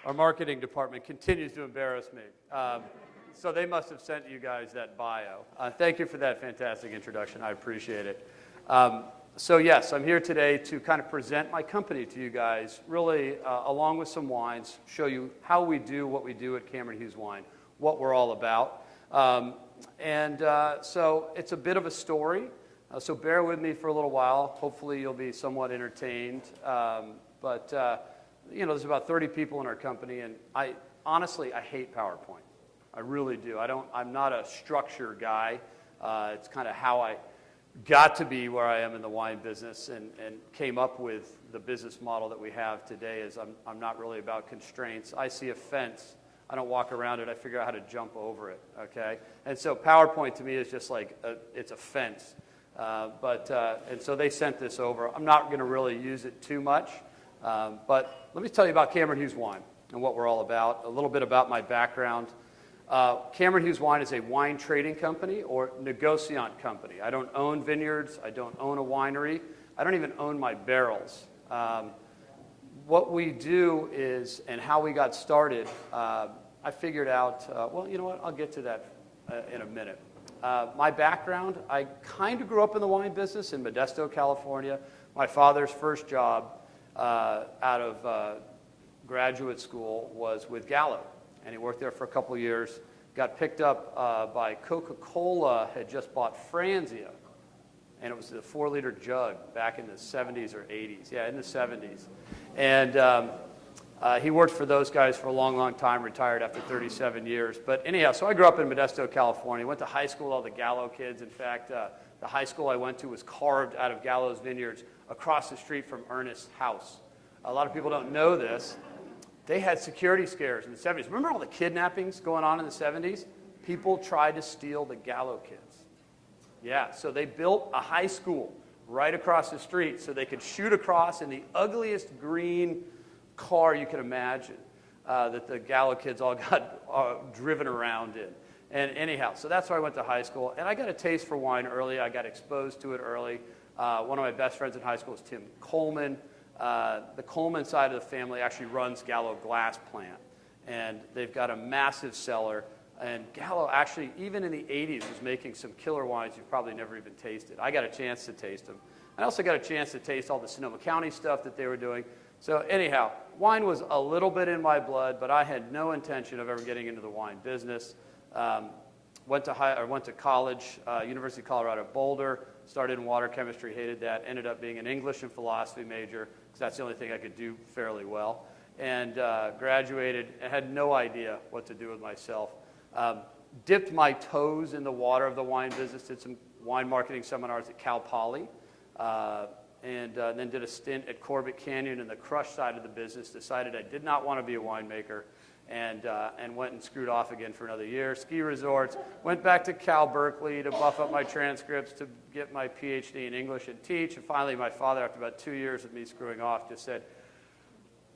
Our marketing department continues to embarrass me. So they must have sent you guys that bio. Thank you for that fantastic introduction. I appreciate it. So yes, I'm here today to kind of present my company to you guys, really along with some wines, show you how we do what we do at Cameron Hughes Wine, what we're all about. So it's a bit of a story, so bear with me for a little while. Hopefully you'll be somewhat entertained. There's about 30 people in our company, and honestly, I hate PowerPoint. I really do. I'm not a structure guy. It's kind of how I got to be where I am in the wine business and came up with the business model that we have today. Is I'm not really about constraints. I see a fence. I don't walk around it. I figure out how to jump over it, okay? And so PowerPoint to me is just like it's a fence. And so they sent this over. I'm not going to really use it too much, but let me tell you about Cameron Hughes Wine and what we're all about, a little bit about my background. Cameron Hughes Wine is a wine trading company or negociant company. I don't own vineyards. I don't own a winery. I don't even own my barrels. What we do is, and how we got started, I figured out, well, you know what? I'll get to that in a minute. My background, I kind of grew up in the wine business in Modesto, California. My father's first job out of graduate school was with Gallo, and he worked there for a couple of years. Got picked up by Coca-Cola, had just bought Franzia, and it was the 4-liter jug back in the 70s or 80s. Yeah, in the 70s. And he worked for those guys for a long, long time, retired after 37 years. But anyhow, so I grew up in Modesto, California. Went to high school with all the Gallo kids. In fact, the high school I went to was carved out of Gallo's vineyards across the street from Ernest's house. A lot of people don't know this. They had security scares in the 70s. Remember all the kidnappings going on in the 70s? People tried to steal the Gallo kids. Yeah, so they built a high school right across the street so they could shoot across in the ugliest green car you could imagine that the Gallo kids all got driven around in. And anyhow, so that's where I went to high school. And I got a taste for wine early. I got exposed to it early. One of my best friends in high school was Tim Coleman. The Coleman side of the family actually runs Gallo Glass Plant. And they've got a massive cellar. And Gallo actually, even in the 80s, was making some killer wines you've probably never even tasted. I got a chance to taste them. I also got a chance to taste all the Sonoma County stuff that they were doing. So anyhow, wine was a little bit in my blood, but I had no intention of ever getting into the wine business. Went to college, University of Colorado Boulder, started in water chemistry, hated that, ended up being an English and philosophy major, because that's the only thing I could do fairly well, and graduated and had no idea what to do with myself. Dipped my toes in the water of the wine business, did some wine marketing seminars at Cal Poly, and then did a stint at Corbett Canyon in the crush side of the business, decided I did not want to be a winemaker, and went and screwed off again for another year. Ski resorts, went back to Cal Berkeley to buff up my transcripts to get my PhD in English and teach, and finally my father, after about 2 years of me screwing off, just said,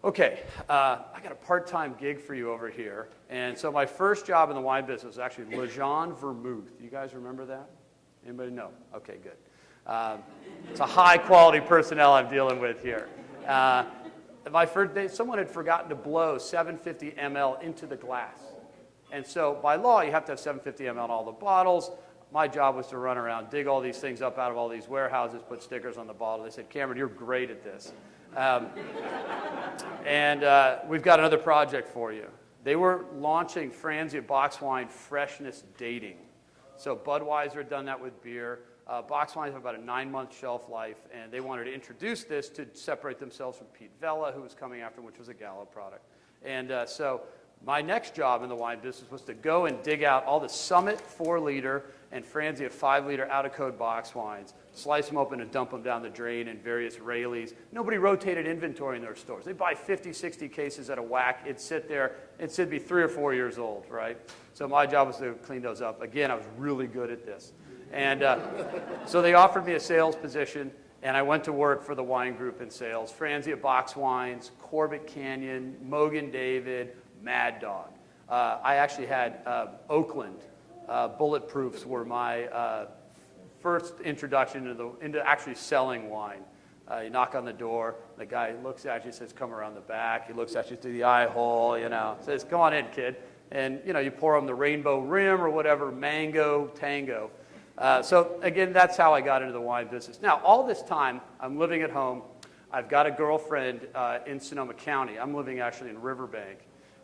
okay, I got a part-time gig for you over here. And so my first job in the wine business was actually Lejeune Vermouth. You guys remember that? Anybody know? Okay, good. It's a high-quality personnel I'm dealing with here. My first day, someone had forgotten to blow 750 ml into the glass. And so by law, you have to have 750 ml in all the bottles. My job was to run around, dig all these things up out of all these warehouses, put stickers on the bottle. They said, Cameron, you're great at this. We've got another project for you. They were launching Franzia box wine freshness dating. So Budweiser had done that with beer. Box wines have about a 9-month shelf life, and they wanted to introduce this to separate themselves from Pete Vella, who was coming after them, which was a Gallo product. And so my next job in the wine business was to go and dig out all the Summit 4-liter and Franzia 5-liter out-of-code box wines, slice them open and dump them down the drain in various Rayleighs. Nobody rotated inventory in their stores. They'd buy 50, 60 cases at a whack. It'd sit there. It'd be 3 or 4 years old, right? So my job was to clean those up. Again, I was really good at this. And so they offered me a sales position, and I went to work for the wine group in sales. Franzia box wines, Corbett Canyon, Mogan David, Mad Dog. I actually had Oakland Bulletproofs were my first introduction into actually selling wine. You knock on the door. The guy looks at you, says, come around the back. He looks at you through the eye hole, says, come on in, kid. And, you pour him the rainbow rim or whatever, mango, tango. So, again, that's how I got into the wine business. Now, all this time, I'm living at home. I've got a girlfriend in Sonoma County. I'm living actually in Riverbank.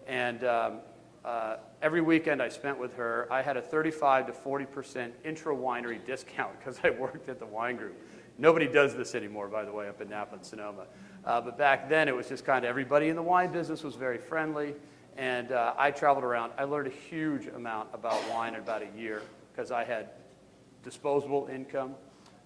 And every weekend I spent with her, I had a 35 to 40% intra-winery discount because I worked at the wine group. Nobody does this anymore, by the way, up in Napa and Sonoma. But back then, it was just kind of everybody in the wine business was very friendly. And I traveled around. I learned a huge amount about wine in about a year because I had disposable income.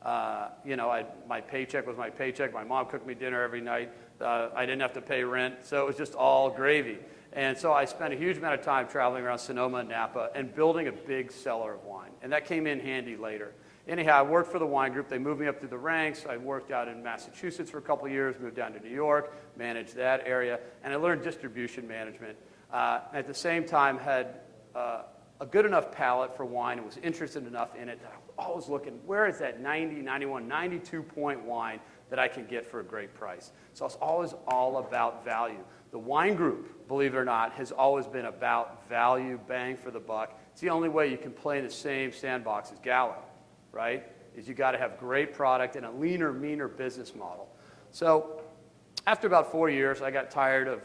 My paycheck was my paycheck. My mom cooked me dinner every night. I didn't have to pay rent, so it was just all gravy. And so I spent a huge amount of time traveling around Sonoma and Napa and building a big cellar of wine. And that came in handy later. Anyhow, I worked for the wine group. They moved me up through the ranks. I worked out in Massachusetts for a couple of years, moved down to New York, managed that area, and I learned distribution management. At the same time, had a good enough palate for wine and was interested enough in it that I was always looking, where is that 90, 91, 92-point wine that I can get for a great price? So it's always all about value. The wine group, believe it or not, has always been about value, bang for the buck. It's the only way you can play in the same sandbox as Gallo, right? Is you got to have great product and a leaner, meaner business model. So after about 4 years, I got tired of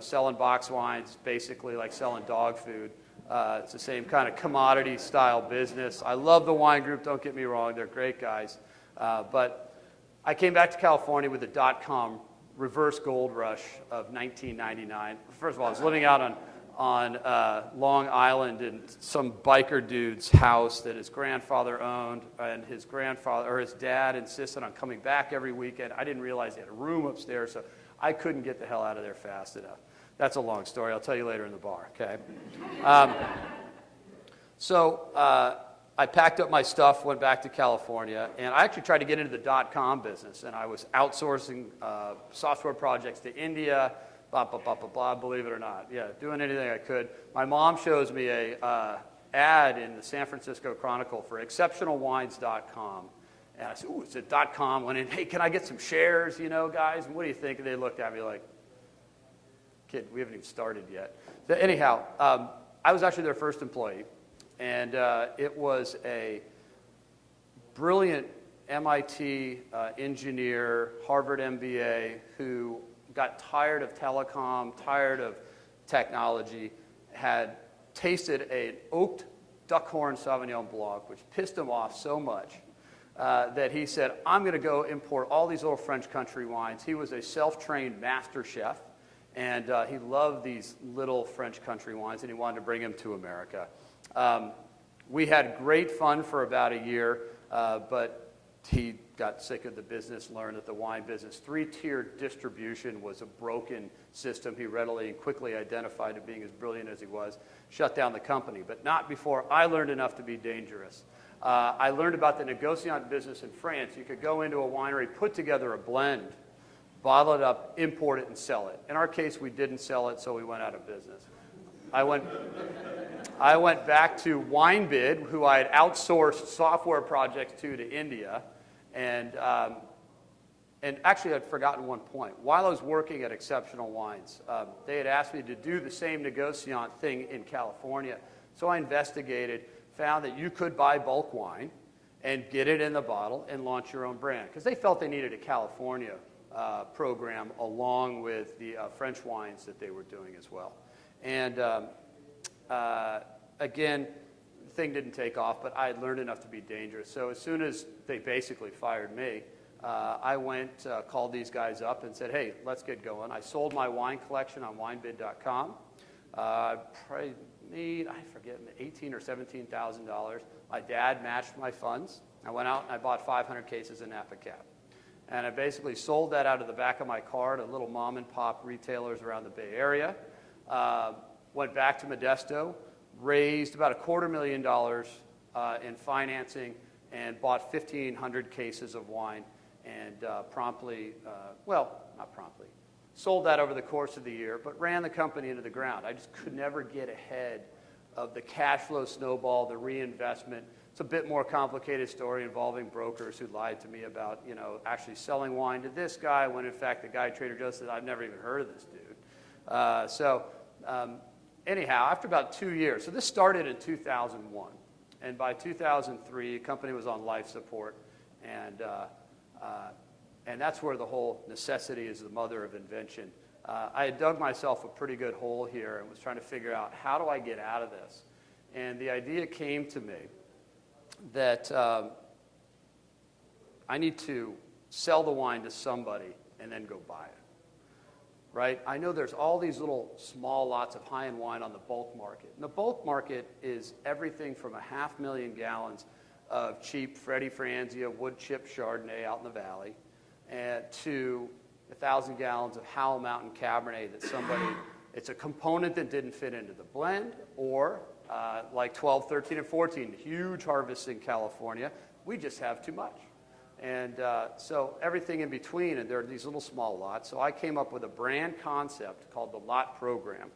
selling box wines, basically like selling dog food. It's the same kind of commodity style business. I love the wine group, don't get me wrong, they're great guys. But I came back to California with the dot-com reverse gold rush of 1999. First of all, I was living out on Long Island in some biker dude's house that his grandfather owned, and his dad insisted on coming back every weekend. I didn't realize he had a room upstairs, so I couldn't get the hell out of there fast enough. That's a long story. I'll tell you later in the bar, okay? So I packed up my stuff, went back to California, and I actually tried to get into the dot-com business, and I was outsourcing software projects to India, blah, blah, blah, blah, blah, believe it or not. Yeah, doing anything I could. My mom shows me a ad in the San Francisco Chronicle for exceptionalwines.com. And I said, ooh, it's a .com. Went in, hey, can I get some shares, guys? And what do you think? And they looked at me like, kid, we haven't even started yet. So anyhow, I was actually their first employee. And it was a brilliant MIT engineer, Harvard MBA, who got tired of telecom, tired of technology, had tasted an oaked Duckhorn Sauvignon Blanc, which pissed him off so much that he said, I'm going to go import all these little French country wines. He was a self-trained master chef, and he loved these little French country wines, and he wanted to bring them to America. We had great fun for about a year, but he got sick of the business, learned that the wine business, three-tiered distribution was a broken system. He readily and quickly identified it being as brilliant as he was, shut down the company, but not before I learned enough to be dangerous. I learned about the negociant business in France. You could go into a winery, put together a blend, bottle it up, import it, and sell it. In our case, we didn't sell it, so we went out of business. I went back to WineBid, who I had outsourced software projects to India, and actually I'd forgotten one point. While I was working at Exceptional Wines, they had asked me to do the same negociant thing in California, so I investigated, found that you could buy bulk wine and get it in the bottle and launch your own brand, because they felt they needed a California program along with the French wines that they were doing as well. And again, the thing didn't take off, but I had learned enough to be dangerous. So as soon as they basically fired me, I went, called these guys up and said, hey, let's get going. I sold my wine collection on winebid.com. Probably made, I forget, $18,000 or $17,000. My dad matched my funds. I went out and I bought 500 cases of Napa Cab. And I basically sold that out of the back of my car to little mom and pop retailers around the Bay Area. Went back to Modesto, raised about $250,000 in financing, and bought 1,500 cases of wine, and sold that over the course of the year, but ran the company into the ground. I just could never get ahead of the cash flow snowball, the reinvestment, It's a bit more complicated story involving brokers who lied to me about, actually selling wine to this guy when in fact the guy at Trader Joe's said, I've never even heard of this dude. Anyhow, after about 2 years, so this started in 2001, and by 2003, the company was on life support, and that's where the whole necessity is the mother of invention. I had dug myself a pretty good hole here and was trying to figure out, how do I get out of this? And the idea came to me that I need to sell the wine to somebody and then go buy it. Right? I know there's all these little small lots of high-end wine on the bulk market. And the bulk market is everything from 500,000 gallons of cheap Freddie Franzia wood chip Chardonnay out in the valley and to 1,000 gallons of Howell Mountain Cabernet that it's a component that didn't fit into the blend, or like 12, 13, and 14, huge harvests in California. We just have too much. And so everything in between, and there are these little small lots. So I came up with a brand concept called the lot program,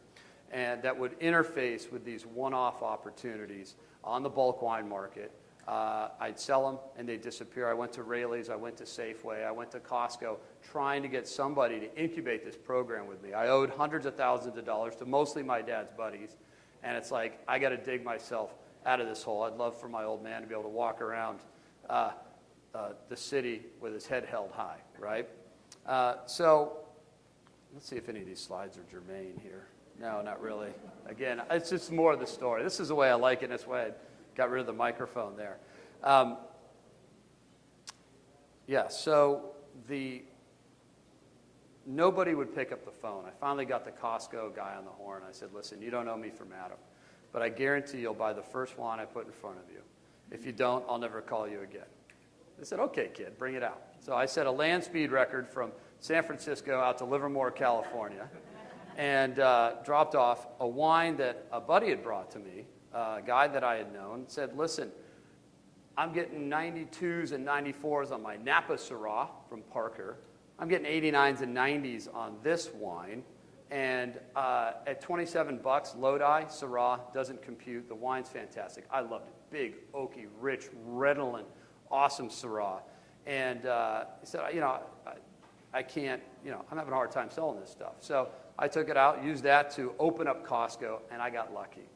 and that would interface with these one-off opportunities on the bulk wine market. I'd sell them, and they'd disappear. I went to Raley's, I went to Safeway, I went to Costco, trying to get somebody to incubate this program with me. I owed hundreds of thousands of dollars to mostly my dad's buddies, and it's like, I got to dig myself out of this hole. I'd love for my old man to be able to walk around the city with his head held high, right? So let's see if any of these slides are germane here. No, not really. Again, it's just more of the story. This is the way I like it, and this way I got rid of the microphone there. So nobody would pick up the phone. I finally got the Costco guy on the horn. I said, listen, you don't know me from Adam, but I guarantee you'll buy the first wine I put in front of you. If you don't, I'll never call you again. They said, okay, kid, bring it out. So I set a land speed record from San Francisco out to Livermore, California, and dropped off a wine that a buddy had brought to me, a guy that I had known, said, listen, I'm getting 92s and 94s on my Napa Syrah from Parker. I'm getting 89s and 90s on this wine. And at $27, Lodi Syrah doesn't compute. The wine's fantastic. I loved it. Big, oaky, rich, redolent, awesome Syrah. And he said, I can't, I'm having a hard time selling this stuff. So I took it out, used that to open up Costco, and I got lucky.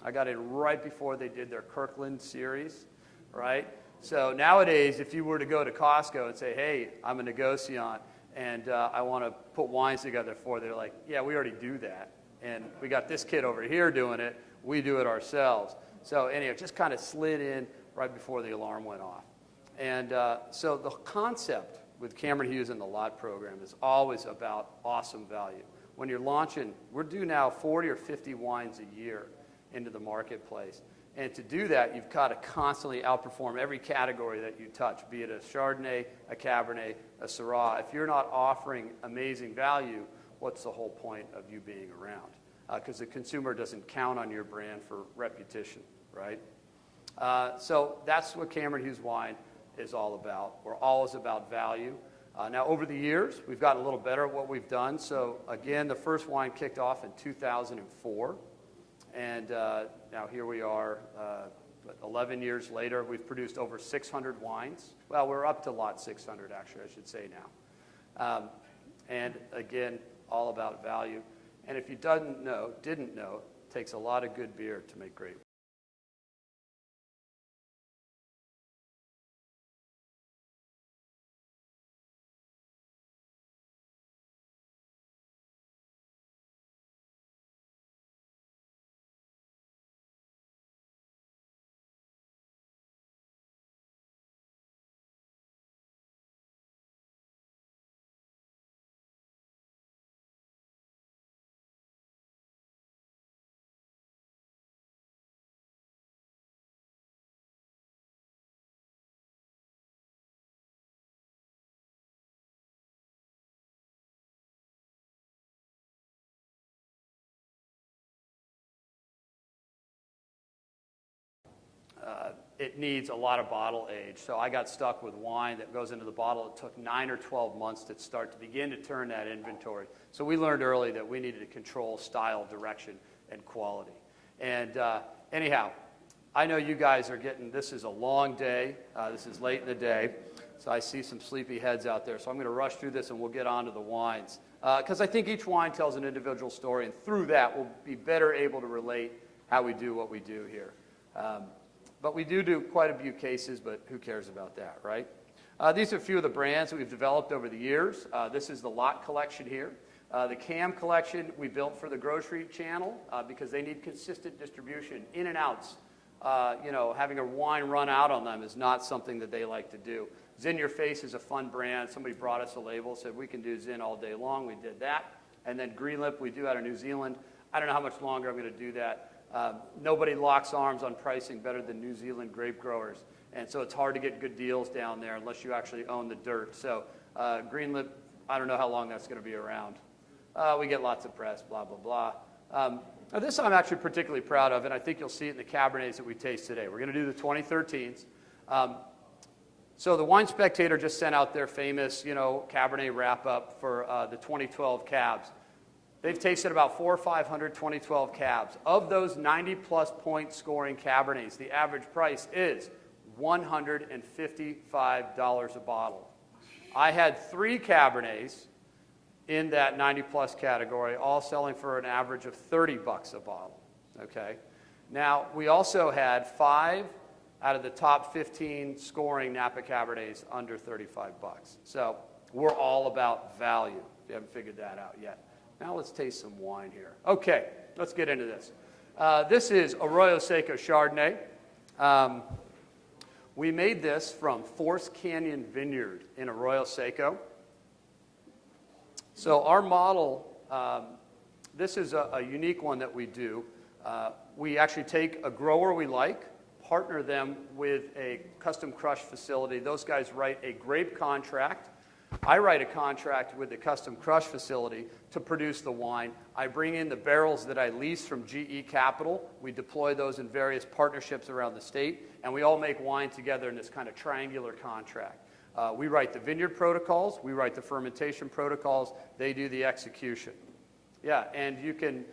I got in right before they did their Kirkland series, right? So nowadays, if you were to go to Costco and say, hey, I'm a negociant, and I want to put wines together for, they're like, yeah, we already do that. And we got this kid over here doing it. We do it ourselves. So anyway, it just kind of slid in right before the alarm went off. And so the concept with Cameron Hughes and the lot program is always about awesome value. When you're launching, we're due now 40 or 50 wines a year into the marketplace. And to do that, you've got to constantly outperform every category that you touch, be it a Chardonnay, a Cabernet, a Syrah. If you're not offering amazing value, what's the whole point of you being around? Because the consumer doesn't count on your brand for repetition, right? So that's what Cameron Hughes Wine is all about. We're always about value. Now, over the years, we've gotten a little better at what we've done. So, again, the first wine kicked off in 2004. And now here we are, 11 years later. We've produced over 600 wines. Well, we're up to lot 600, actually, I should say now. And, again, all about value. And if you didn't know, it takes a lot of good beer to make great wine. It needs a lot of bottle age. So I got stuck with wine that goes into the bottle. It took 9 or 12 months to start to begin to turn that inventory. So we learned early that we needed to control style, direction, and quality. And anyhow, I know you guys are getting, this is a long day. This is late in the day. So I see some sleepy heads out there. So I'm going to rush through this and we'll get on to the wines. Because I think each wine tells an individual story. And through that, we'll be better able to relate how we do what we do here. But we do quite a few cases, but who cares about that, right? These are a few of the brands that we've developed over the years. This is the Lot collection here. The Cam collection we built for the grocery channel because they need consistent distribution, in and outs. Having a wine run out on them is not something that they like to do. Zin Your Face is a fun brand. Somebody brought us a label, said we can do Zin all day long. We did that. And then Green Lip we do out of New Zealand. I don't know how much longer I'm going to do that. Nobody locks arms on pricing better than New Zealand grape growers. And so it's hard to get good deals down there unless you actually own the dirt. So Green Lip, I don't know how long that's going to be around. We get lots of press, blah, blah, blah. This I'm actually particularly proud of, and I think you'll see it in the Cabernets that we taste today. We're going to do the 2013s. So the Wine Spectator just sent out their famous, Cabernet wrap-up for the 2012 cabs. They've tasted about 400 or 500 2012 cabs. Of those 90-plus point scoring Cabernets, the average price is $155 a bottle. I had 3 Cabernets in that 90-plus category, all selling for an average of $30 a bottle, okay? Now, we also had 5 out of the top 15 scoring Napa Cabernets under $35. So we're all about value, if you haven't figured that out yet. Now let's taste some wine here. Okay, let's get into this. This is Arroyo Seco Chardonnay. We made this from Forest Canyon Vineyard in Arroyo Seco. So our model, this is a unique one that we do. We actually take a grower we like, partner them with a custom crush facility. Those guys write a grape contract. I write a contract with the custom crush facility to produce the wine. I bring in the barrels that I lease from GE Capital. We deploy those in various partnerships around the state, and we all make wine together in this kind of triangular contract. We write the vineyard protocols. We write the fermentation protocols. They do the execution. Yeah, and you can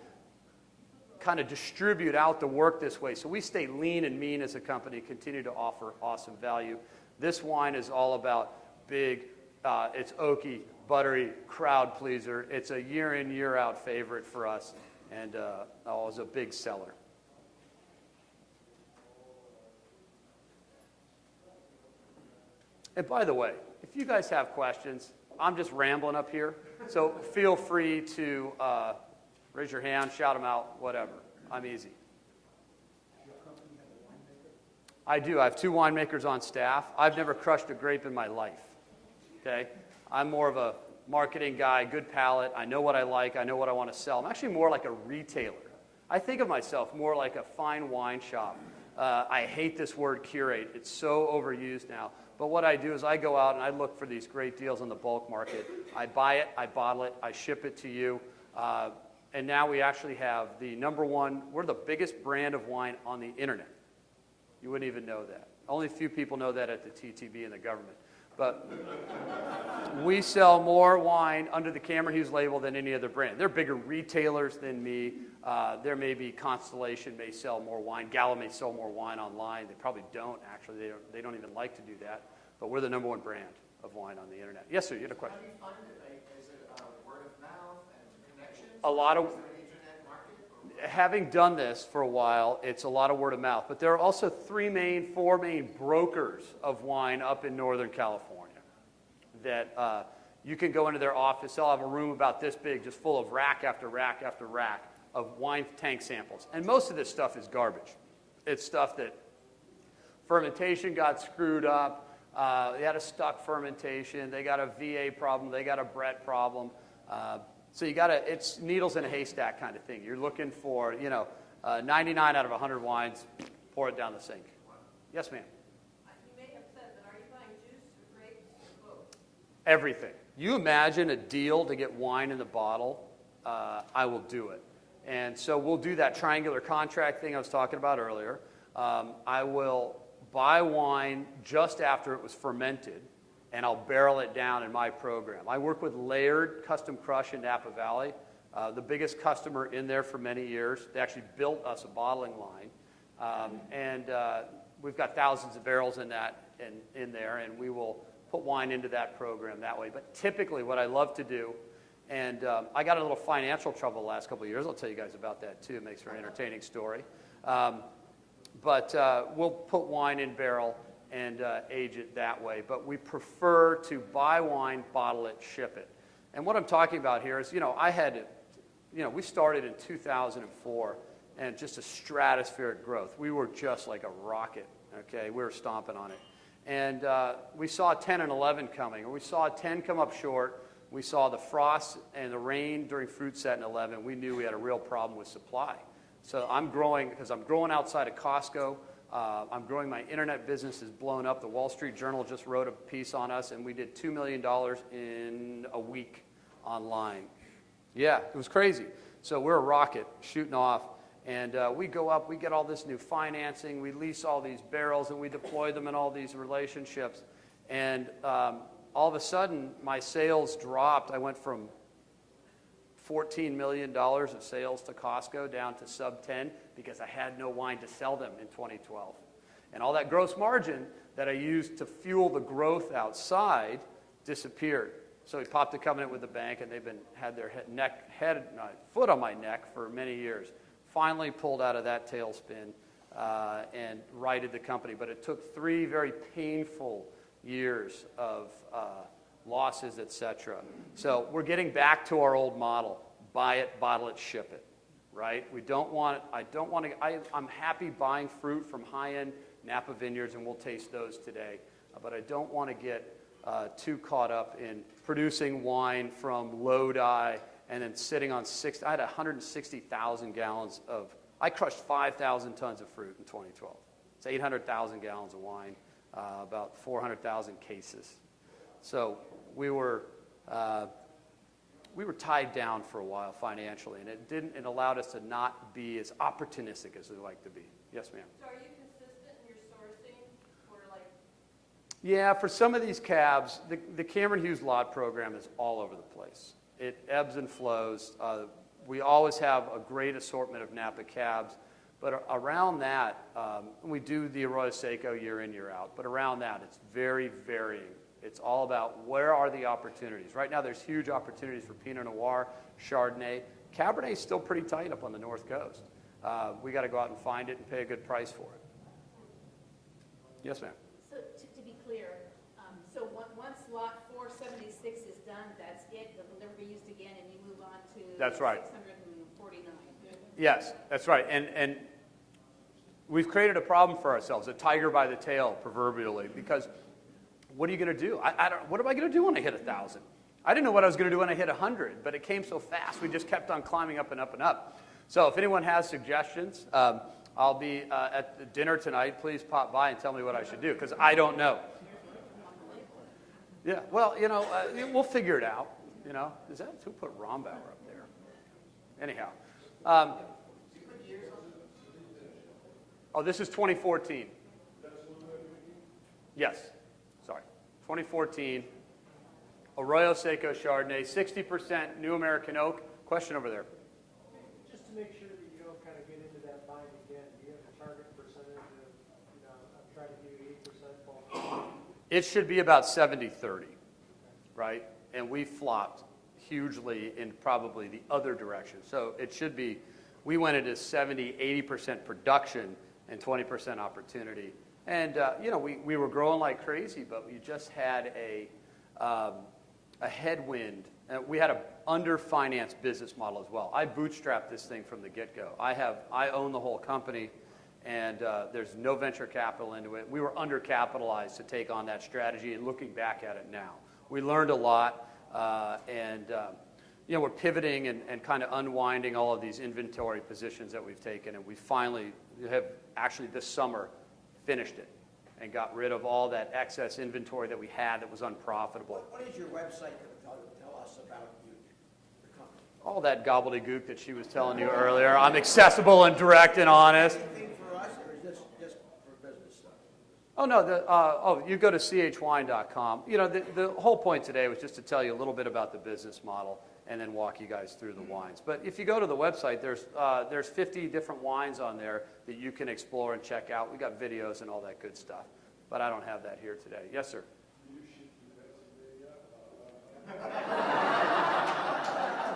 kind of distribute out the work this way. So we stay lean and mean as a company, continue to offer awesome value. This wine is all about big, it's oaky, buttery, crowd pleaser. It's a year in, year out favorite for us, and always a big seller. And by the way, if you guys have questions, I'm just rambling up here, so feel free to raise your hand, shout them out, whatever. I'm easy. I do. I have 2 winemakers on staff. I've never crushed a grape in my life. Okay? I'm more of a marketing guy, good palate. I know what I like. I know what I want to sell. I'm actually more like a retailer. I think of myself more like a fine wine shop. I hate this word curate. It's so overused now. But what I do is I go out and I look for these great deals on the bulk market. I buy it, I bottle it, I ship it to you. And now we actually have the #1, we're the biggest brand of wine on the internet. You wouldn't even know that. Only a few people know that at the TTB and the government. But we sell more wine under the Cameron Hughes label than any other brand. They're bigger retailers than me. There may be Constellation may sell more wine. Gallo may sell more wine online. They probably don't, actually. They don't even like to do that. But we're the #1 brand of wine on the internet. Yes, sir, you had a question. How do you find it? Is it word of mouth and connections? A lot of... Is it an internet market? Having done this for a while, it's a lot of word of mouth. But there are also 4 main brokers of wine up in Northern California that you can go into their office. They'll have a room about this big just full of rack after rack after rack of wine tank samples. And most of this stuff is garbage. It's stuff that fermentation got screwed up. They had a stuck fermentation. They got a VA problem. They got a Brett problem. So you got to, it's needles in a haystack kind of thing. You're looking for, 99 out of 100 wines, pour it down the sink. Yes, ma'am. You may have said, but are you buying juice or grapes or both? Everything. You imagine a deal to get wine in the bottle, I will do it. And so we'll do that triangular contract thing I was talking about earlier. I will buy wine just after it was fermented, and I'll barrel it down in my program. I work with Laird Custom Crush in Napa Valley, the biggest customer in there for many years. They actually built us a bottling line. And we've got thousands of barrels in that in there, and we will put wine into that program that way. But typically what I love to do, and I got a little financial trouble the last couple of years. I'll tell you guys about that too. It makes for an entertaining story. But we'll put wine in barrel and age it that way. But we prefer to buy wine, bottle it, ship it. And what I'm talking about here is, we started in 2004, and just a stratospheric growth. We were just like a rocket, okay? We were stomping on it. And we saw 10 and 11 coming, or we saw 10 come up short. We saw the frost and the rain during fruit set in 11. We knew we had a real problem with supply. So I'm growing, because I'm growing outside of Costco. I'm growing. My internet business is blown up. The Wall Street Journal just wrote a piece on us, and we did $2 million in a week online. Yeah, it was crazy. So we're a rocket shooting off. And we go up, we get all this new financing, we lease all these barrels, and we deploy them in all these relationships. And all of a sudden, my sales dropped. I went from $14 million of sales to Costco down to sub 10 because I had no wine to sell them in 2012. And all that gross margin that I used to fuel the growth outside disappeared. So we popped a covenant with the bank, and they've had their foot on my neck for many years. Finally pulled out of that tailspin and righted the company. But it took 3 very painful years of losses, etc. So we're getting back to our old model: buy it, bottle it, ship it. Right? I'm happy buying fruit from high-end Napa vineyards, and we'll taste those today. But I don't want to get too caught up in producing wine from Lodi and then sitting on I had 160,000 gallons I crushed 5,000 tons of fruit in 2012. It's 800,000 gallons of wine, about 400,000 cases. So we were tied down for a while financially, and it allowed us to not be as opportunistic as we like to be. Yes, ma'am. So are you consistent in your sourcing, or like? Yeah, for some of these cabs, the Cameron Hughes lot program is all over the place. It ebbs and flows. We always have a great assortment of Napa cabs, but around that, we do the Arroyo Seco year in, year out, but around that, it's very varying. It's all about where are the opportunities. Right now, there's huge opportunities for Pinot Noir, Chardonnay. Cabernet is still pretty tight up on the North Coast. We got to go out and find it and pay a good price for it. Yes, ma'am. So to be clear, so once lot 476 is done, that's it. It'll never be used again, and you move on to That's right. 649. Yes, that's right. And we've created a problem for ourselves, a tiger by the tail, proverbially, because what are you going to do? What am I going to do when I hit 1,000? I didn't know what I was going to do when I hit 100, but it came so fast. We just kept on climbing up and up and up. So if anyone has suggestions, I'll be at the dinner tonight. Please pop by and tell me what I should do, because I don't know. Yeah, well, we'll figure it out. Is that who put Rombauer up there? Anyhow. This is 2014. Yes, sorry. 2014. Arroyo Seco Chardonnay, 60% New American Oak. Question over there. Just to make sure that you don't kind of get into that bind again, do you have a target percentage of, I'm trying to do 80% fall? It should be about 70-30, right? And we flopped hugely in probably the other direction. So it should be, we went into 70-80% production and 20% opportunity. And, we were growing like crazy, but we just had a headwind. We had an under-financed business model as well. I bootstrapped this thing from the get-go. I own the whole company, and there's no venture capital into it. We were undercapitalized to take on that strategy, and looking back at it now, we learned a lot, and we're pivoting and kind of unwinding all of these inventory positions that we've taken, and we finally have actually this summer finished it and got rid of all that excess inventory that we had that was unprofitable. What is your website to tell us about you, your company? All that gobbledygook that she was telling you earlier. I'm accessible and direct and honest. Anything for us, or is this just for business stuff? Oh, no. You go to chwine.com. The whole point today was just to tell you a little bit about the business model and then walk you guys through the wines. But if you go to the website, there's 50 different wines on there that you can explore and check out. We got videos and all that good stuff. But I don't have that here today. Yes, sir.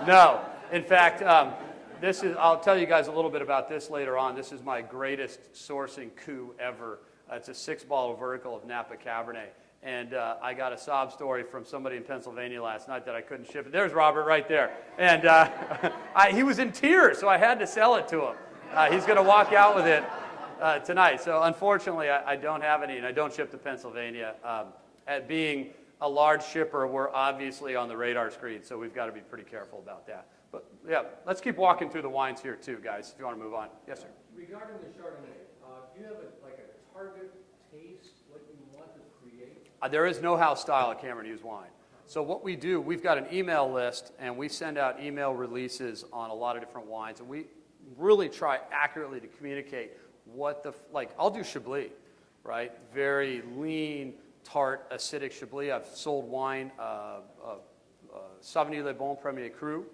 No. In fact, I'll tell you guys a little bit about this later on. This is my greatest sourcing coup ever. It's a 6-bottle vertical of Napa Cabernet. And I got a sob story from somebody in Pennsylvania last night that I couldn't ship it. There's Robert right there. And he was in tears, so I had to sell it to him. He's going to walk out with it tonight. So unfortunately, I don't have any, and I don't ship to Pennsylvania. At being a large shipper, we're obviously on the radar screen, so we've got to be pretty careful about that. But yeah, let's keep walking through the wines here too, guys, if you want to move on. Yes, sir. Regarding the Chardonnay, do you have a target taste, what you want to create? There is no house style at Cameron Hughes Wine. So what we do, we've got an email list, and we send out email releases on a lot of different wines, and we really try accurately to communicate what I'll do Chablis, right? Very lean, tart, acidic Chablis. I've sold wine, Sauvignon Le Bon Premier Cru.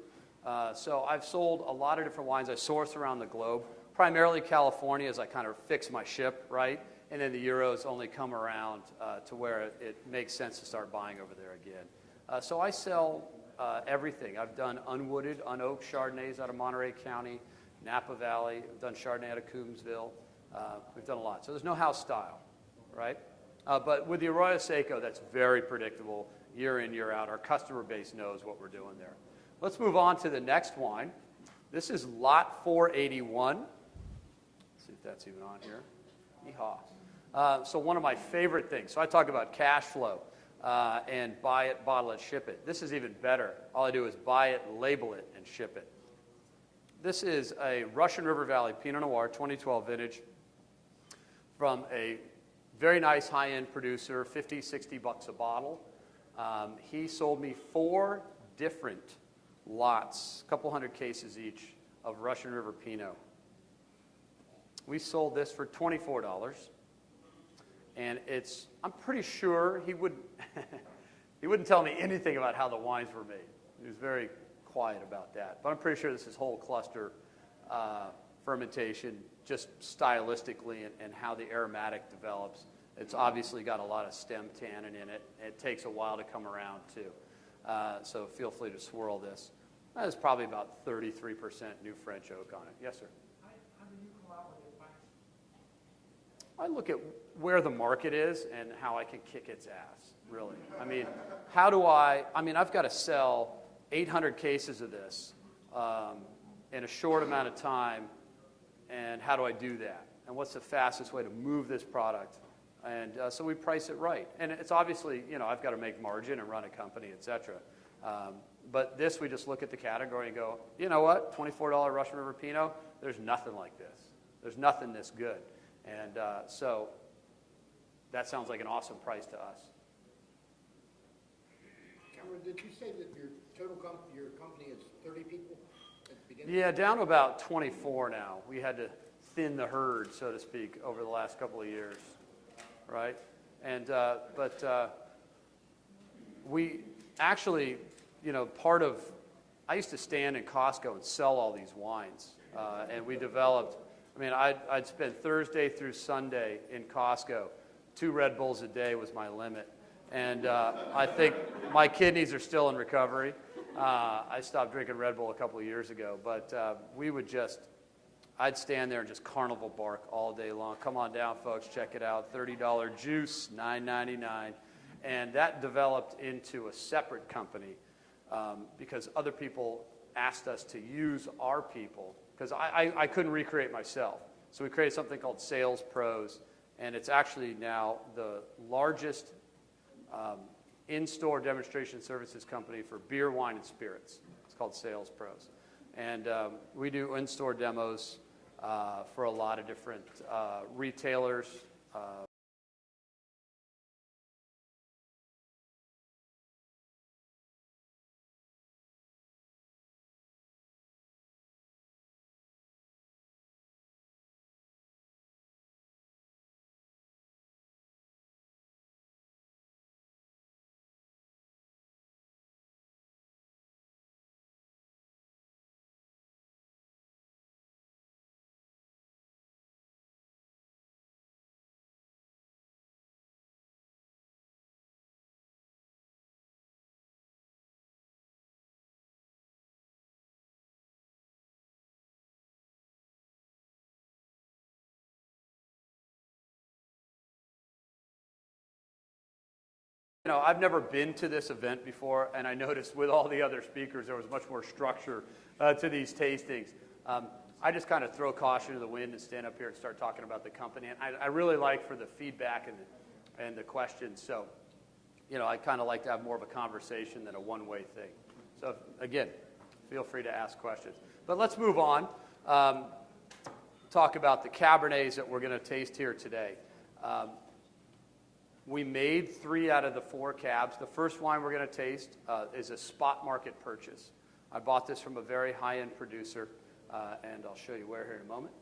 So I've sold a lot of different wines. I source around the globe, primarily California as I kind of fix my ship, right? And then the Euros only come around to where it makes sense to start buying over there again. So I sell everything. I've done unwooded, unoaked Chardonnays out of Monterey County, Napa Valley. I've done Chardonnay out of Coombsville. We've done a lot. So there's no house style, right? But with the Arroyo Seco, that's very predictable year in, year out. Our customer base knows what we're doing there. Let's move on to the next wine. This is Lot 481. Let's see if that's even on here. Yeehaw. So one of my favorite things. So I talk about cash flow and buy it, bottle it, ship it. This is even better. All I do is buy it, label it, and ship it. This is a Russian River Valley Pinot Noir 2012 vintage from a very nice high-end producer, $50, $60 a bottle. He sold me 4 different lots, a couple hundred cases each, of Russian River Pinot. We sold this for $24, and I'm pretty sure he wouldn't tell me anything about how the wines were made. He was very quiet about that, but I'm pretty sure this is whole cluster fermentation, just stylistically and how the aromatic develops. It's obviously got a lot of stem tannin in it. It takes a while to come around too. So feel free to swirl this. That is probably about 33% new French oak on it. Yes, sir? How do you come out with advice? I look at where the market is and how I can kick its ass, really. I mean, I've got to sell 800 cases of this in a short amount of time, and how do I do that? And what's the fastest way to move this product? And so we price it right. And it's obviously, I've got to make margin and run a company, et cetera. But this, we just look at the category and go, you know what, $24 Russian River Pinot, there's nothing like this. There's nothing this good. And so that sounds like an awesome price to us. Cameron, did you say that your company is 30 people at the beginning? Yeah, down to about 24 now. We had to thin the herd, so to speak, over the last couple of years, right? And we actually, I used to stand in Costco and sell all these wines, and we developed. I'd spend Thursday through Sunday in Costco. 2 Red Bulls a day was my limit. And I think my kidneys are still in recovery. I stopped drinking Red Bull a couple of years ago. But I'd stand there and just carnival bark all day long. Come on down, folks, check it out. $30 juice, $9.99. And that developed into a separate company because other people asked us to use our people, because I couldn't recreate myself. So we created something called Sales Pros, and it's actually now the largest in-store demonstration services company for beer, wine, and spirits. It's called Sales Pros. And we do in-store demos for a lot of different retailers, You know, I've never been to this event before, and I noticed with all the other speakers, there was much more structure to these tastings. I just kind of throw caution to the wind and stand up here and start talking about the company. And I really like for the feedback and the questions. So, you know, I kind of like to have more of a conversation than a one-way thing. So, again, feel free to ask questions. But let's move on. Talk about the Cabernets that we're going to taste here today. We made 3 out of the 4 cabs. The first wine we're going to taste is a spot market purchase. I bought this from a very high-end producer, and I'll show you where here in a moment.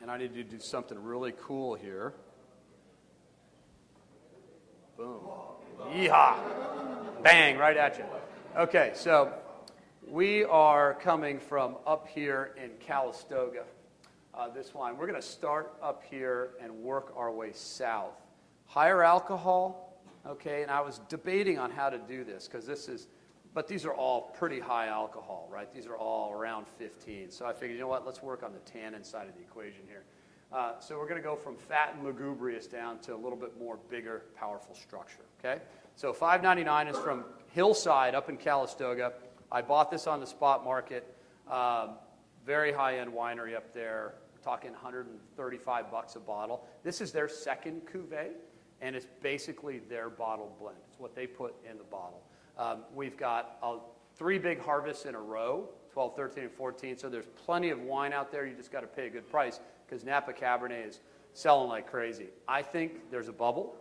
And I need to do something really cool here. Boom. Yeehaw. Bang, right at you. Okay, so we are coming from up here in Calistoga. This wine. We're going to start up here and work our way south. Higher alcohol, okay, and I was debating on how to do this because but these are all pretty high alcohol, right? These are all around 15. So I figured, you know what, let's work on the tannin side of the equation here. So we're going to go from fat and lugubrious down to a little bit more bigger, powerful structure, okay? So $5.99 is from Hillside up in Calistoga. I bought this on the spot market. Very high-end winery up there. We're talking $135 a bottle. This is their second cuvee, and it's basically their bottle blend. It's what they put in the bottle. We've got 3 big harvests in a row, 12, 13, and 14, so there's plenty of wine out there. You just got to pay a good price because Napa Cabernet is selling like crazy. I think there's a bubble,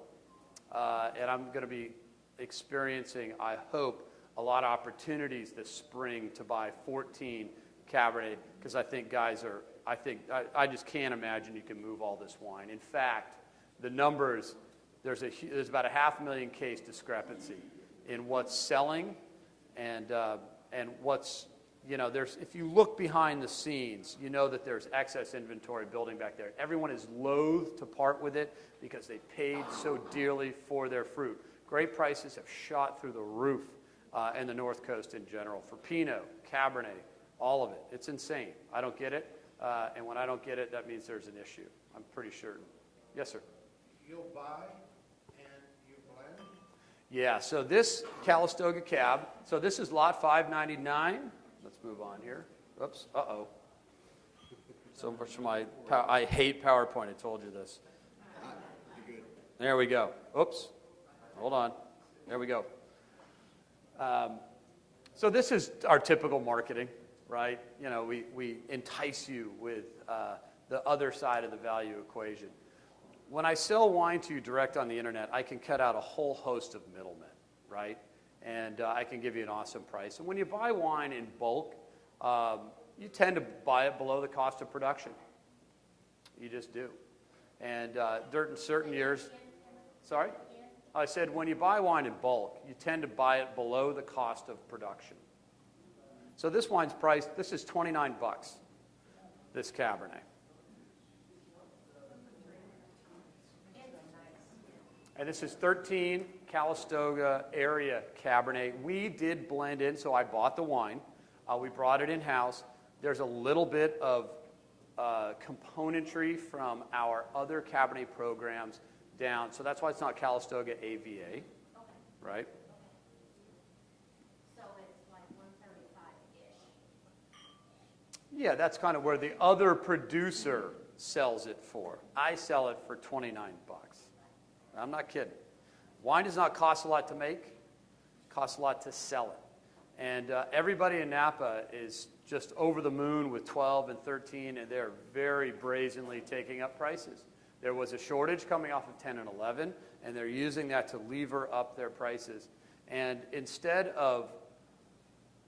and I'm going to be experiencing, I hope, a lot of opportunities this spring to buy 14 Cabernet because I think I just can't imagine you can move all this wine. In fact, the numbers, there's about a 500,000 case discrepancy in what's selling and what's, you know, if you look behind the scenes, you know that there's excess inventory building back there. Everyone is loath to part with it because they paid so dearly for their fruit. Grape prices have shot through the roof in the North Coast in general for Pinot, Cabernet, all of it. It's insane. I don't get it. And when I don't get it, that means there's an issue. I'm pretty certain. Yes, sir. You'll buy and you blend? Yeah, so this Calistoga cab, so this is lot 599. Let's move on here. Oops, uh-oh. So much for I hate PowerPoint, I told you this. There we go. Oops, hold on. There we go. So this is our typical marketing, right? You know, we entice you with the other side of the value equation. When I sell wine to you direct on the internet, I can cut out a whole host of middlemen, right? And I can give you an awesome price. And when you buy wine in bulk, you tend to buy it below the cost of production. You just do. And in certain years, sorry? I said when you buy wine in bulk, you tend to buy it below the cost of production. So this wine's priced, this is $29, this Cabernet. And this is 13 Calistoga area Cabernet. We did blend in, so I bought the wine. We brought it in-house. There's a little bit of componentry from our other Cabernet programs down. So that's why it's not Calistoga AVA, right? So it's like 135-ish. Yeah, that's kind of where the other producer sells it for. I sell it for $29. I'm not kidding. Wine does not cost a lot to make. It costs a lot to sell it. And everybody in Napa is just over the moon with 12 and 13, and they're very brazenly taking up prices. There was a shortage coming off of 10 and 11, and they're using that to lever up their prices. And instead of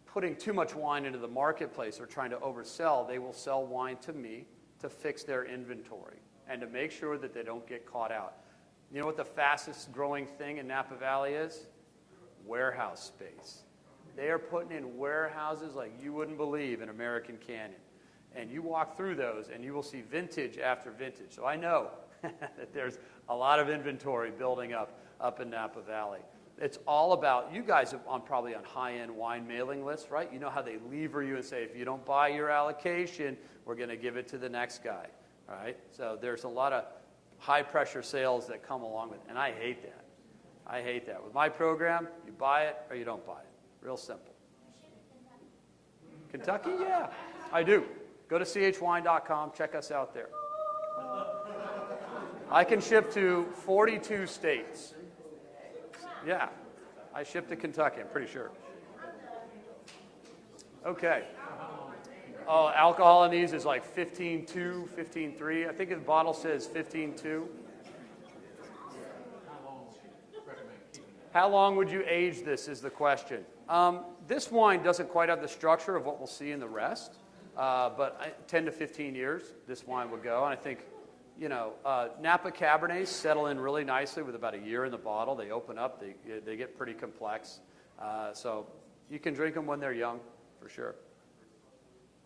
putting too much wine into the marketplace or trying to oversell, they will sell wine to me to fix their inventory and to make sure that they don't get caught out. You know what the fastest growing thing in Napa Valley is? Warehouse space. They are putting in warehouses like you wouldn't believe in American Canyon. And you walk through those and you will see vintage after vintage. So I know that there's a lot of inventory building up in Napa Valley. It's all about, you guys are probably on high-end wine mailing lists, right? You know how they lever you and say, if you don't buy your allocation, we're going to give it to the next guy, right? So there's a lot of high-pressure sales that come along with it, and I hate that. I hate that. With my program, you buy it or you don't buy it. Real simple. Kentucky? Yeah, I do. Go to chwine.com. Check us out there. I can ship to 42 states. Yeah, I ship to Kentucky, I'm pretty sure. Okay. Oh, alcohol in these is like 15.2, 15.3. I think the bottle says 15.2. How long would you age this is the question. This wine doesn't quite have the structure of what we'll see in the rest, but 10 to 15 years, this wine would go. And I think, Napa Cabernets settle in really nicely with about a year in the bottle. They open up, they get pretty complex. So you can drink them when they're young, for sure.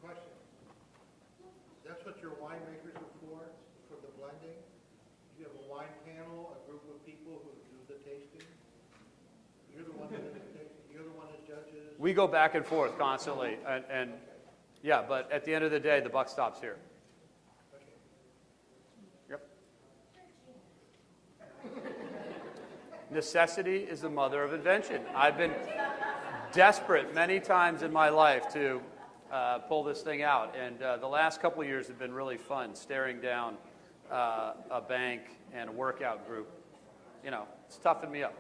Question. That's what your winemakers are for the blending? You have a wine panel, a group of people who do the tasting? You're the one that does the tasting? You're the one that judges? We go back and forth constantly, and yeah, but at the end of the day, the buck stops here. Yep. Necessity is the mother of invention. I've been desperate many times in my life to pull this thing out, and the last couple of years have been really fun, staring down a bank and a workout group. It's toughened me up.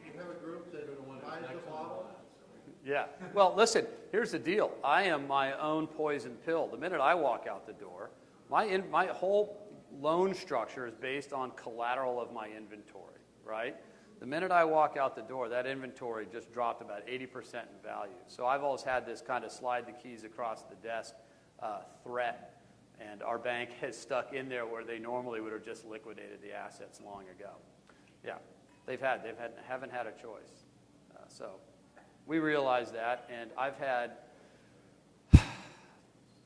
You have a group that buys the bottle? Yeah. Well, listen, here's the deal. I am my own poison pill. The minute I walk out the door, my whole loan structure is based on collateral of my inventory, right? The minute I walk out the door, that inventory just dropped about 80% in value. So I've always had this kind of slide the keys across the desk threat, and our bank has stuck in there where they normally would have just liquidated the assets long ago. Yeah, haven't had a choice. So we realize that, and I've had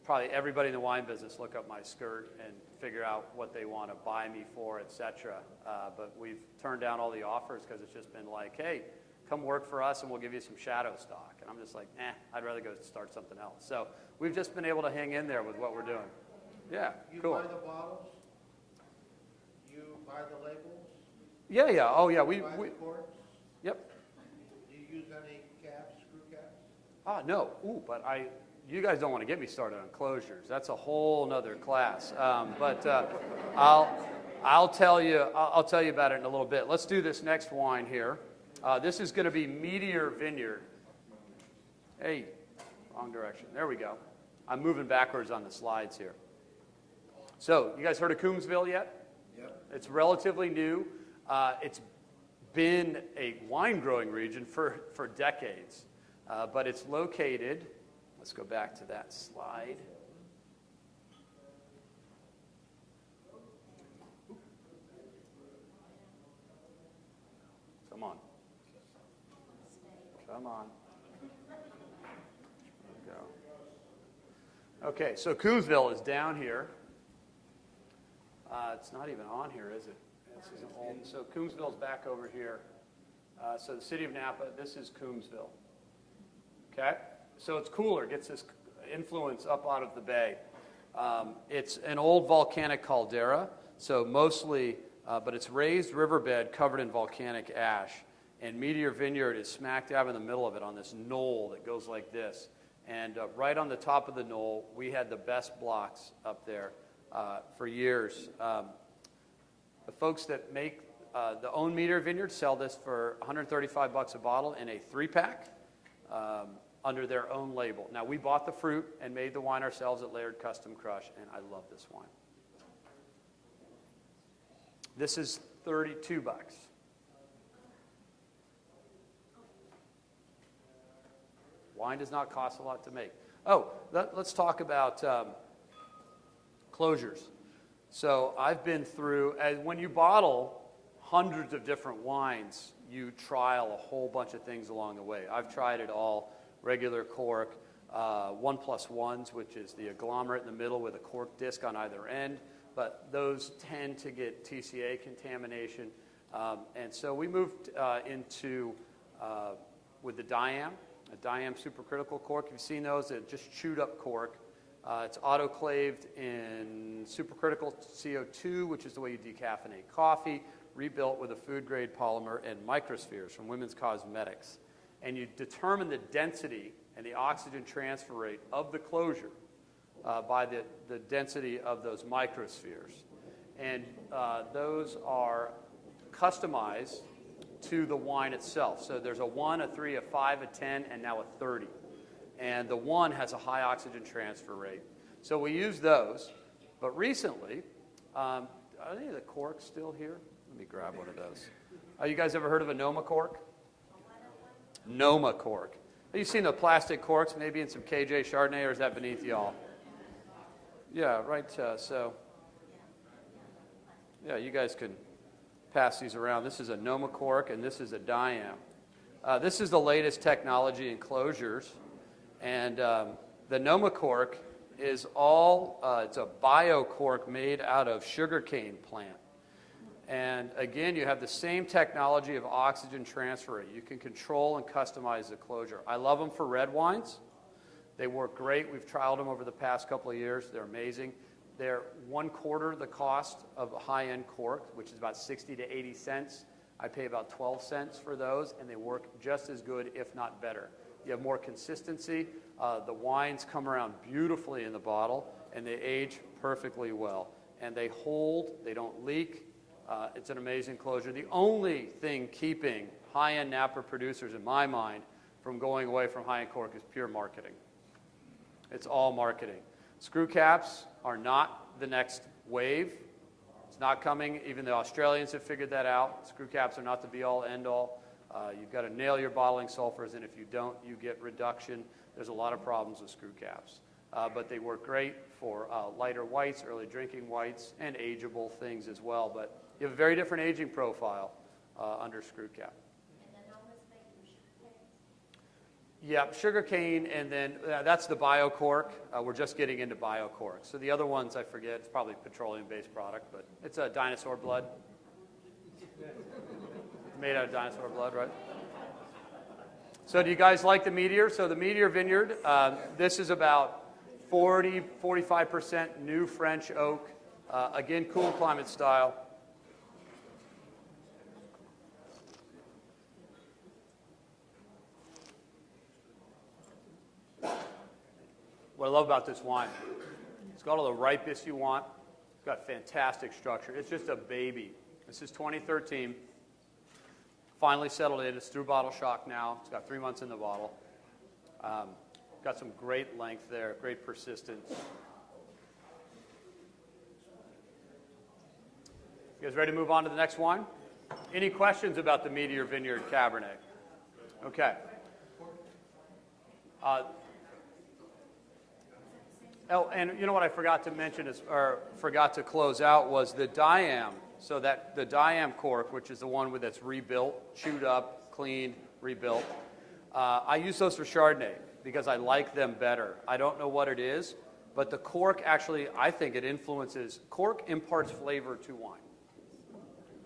probably everybody in the wine business look up my skirt and figure out what they want to buy me for, etc. But we've turned down all the offers because it's just been like, hey, come work for us and we'll give you some shadow stock. And I'm just like, I'd rather go start something else. So we've just been able to hang in there with what we're doing. Yeah, cool. You buy the bottles? You buy the labels? Yeah. Oh, yeah. You buy the corks? Yep. Do you use any caps, screw caps? No. But you guys don't want to get me started on closures. That's a whole nother class. But I'll tell you about it in a little bit. Let's do this next wine here. This is going to be Meteor Vineyard. Hey, wrong direction. There we go. I'm moving backwards on the slides here. So, you guys heard of Coombsville yet? Yep. It's relatively new. It's been a wine growing region for decades, but it's located. Let's go back to that slide. Come on. There we go. Okay, so Coombsville is down here. It's not even on here, is it? So Coombsville's back over here. So the city of Napa, this is Coombsville. Okay? So it's cooler, gets this influence up out of the bay. It's an old volcanic caldera, so mostly, but it's raised riverbed covered in volcanic ash. And Meteor Vineyard is smack dab in the middle of it on this knoll that goes like this. And right on the top of the knoll, we had the best blocks up there for years. The folks that make the own Meteor Vineyard sell this for $135 a bottle in a 3-pack. Under their own label. Now, we bought the fruit and made the wine ourselves at Laird Custom Crush, and I love this wine. This is $32. Wine does not cost a lot to make. Let's talk about closures. So I've been through, when you bottle hundreds of different wines, you trial a whole bunch of things along the way. I've tried it all. Regular cork, 1+1s, which is the agglomerate in the middle with a cork disc on either end, but those tend to get TCA contamination. And so we moved into, with the Diam, a Diam supercritical cork. You've seen those, they're just chewed up cork. It's autoclaved in supercritical CO2, which is the way you decaffeinate coffee, rebuilt with a food-grade polymer and microspheres from women's cosmetics. And you determine the density and the oxygen transfer rate of the closure by the density of those microspheres. And those are customized to the wine itself. So there's a 1, a 3, a 5, a 10, and now a 30. And the 1 has a high oxygen transfer rate. So we use those. But recently, are any of the corks still here? Let me grab one of those. You guys ever heard of a Noma cork? Noma cork. Have you seen the plastic corks maybe in some KJ Chardonnay, or is that beneath y'all? Yeah, right. Yeah, you guys can pass these around. This is a Noma cork, and this is a Diam. This is the latest technology in closures. And the Noma cork is it's a bio cork made out of sugarcane plant. And again, you have the same technology of oxygen transfer rate. You can control and customize the closure. I love them for red wines. They work great. We've trialed them over the past couple of years. They're amazing. They're 1/4 the cost of a high-end cork, which is about 60 to 80 cents. I pay about 12 cents for those, and they work just as good, if not better. You have more consistency. The wines come around beautifully in the bottle, and they age perfectly well. And they hold. They don't leak. It's an amazing closure. The only thing keeping high-end Napa producers, in my mind, from going away from high-end cork is pure marketing. It's all marketing. Screw caps are not the next wave. It's not coming. Even the Australians have figured that out. Screw caps are not the be-all, end-all. You've got to nail your bottling sulfurs, and if you don't, you get reduction. There's a lot of problems with screw caps. But they work great for lighter whites, early drinking whites, and ageable things as well. But you have a very different aging profile under screw cap. Yeah, sugar cane, and then that's the bio cork. We're just getting into bio cork. So the other ones, I forget. It's probably a petroleum-based product, but it's a dinosaur blood. Made out of dinosaur blood, right? So do you guys like the Meteor? So the Meteor Vineyard, this is about 45% new French oak. Again, cool climate style. What I love about this wine, it's got all the ripeness you want. It's got fantastic structure. It's just a baby. This is 2013. Finally settled in. It's through bottle shock now. It's got 3 months in the bottle. Got some great length there, great persistence. You guys ready to move on to the next wine? Any questions about the Meteor Vineyard Cabernet? Okay. Oh, and you know what I forgot to mention forgot to close out was the Diam. So that the Diam cork, which is the one that's rebuilt, chewed up, cleaned, rebuilt. I use those for Chardonnay because I like them better. I don't know what it is, but the cork actually, I think it influences. Cork imparts flavor to wine,